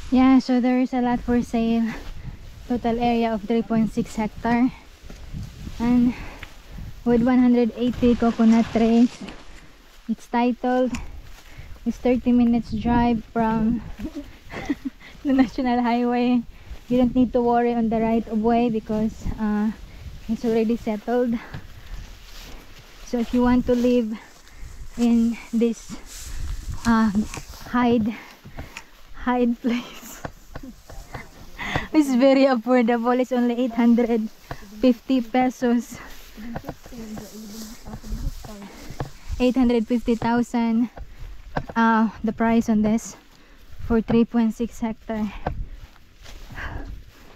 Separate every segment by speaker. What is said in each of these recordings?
Speaker 1: Yeah, so there's a lot for sale. Total area of 3.6 hectare. And with 180 coconut trees. It's titled, it's 30 minutes drive from the national highway. You don't need to worry on the right of way because it's already settled. So if you want to live in this hide place, it's very affordable. It's only 850 pesos. 850,000 the price on this for 3.6 hectare.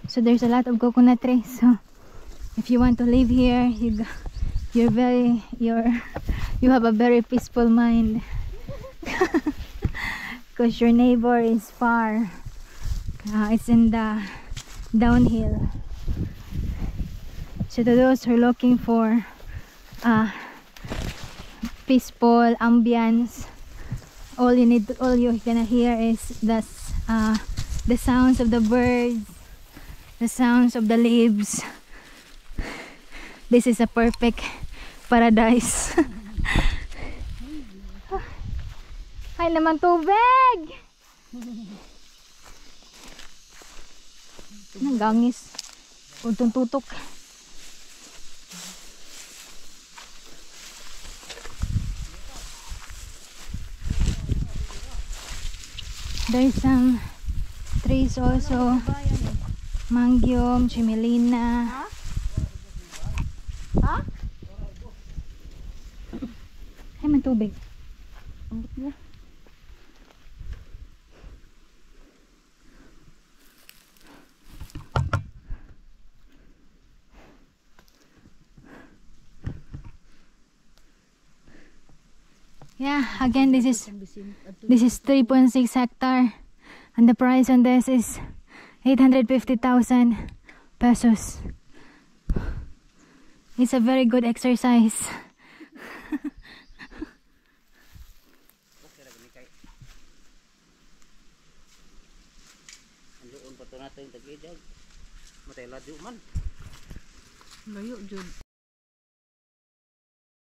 Speaker 1: So there's a lot of coconut trees. So if you want to live here, you have a very peaceful mind because your neighbor is far. It's in the downhill. So to those who are looking for peaceful ambience, all you're gonna hear is the sounds of the birds, the sounds of the leaves. This is a perfect paradise. Ay naman tubig! Nanggangis. Tutok. There's some trees also. Mangyom, chimelina.
Speaker 2: Ha?
Speaker 1: Ay, man tubig.
Speaker 2: Ambot niya.
Speaker 1: Yeah, again this is 3.6 hectare and the price on this is 850,000 pesos. It's a very good exercise.
Speaker 3: Doon pa to natin tag-idag. Matay ladyo man.
Speaker 2: Layo jud.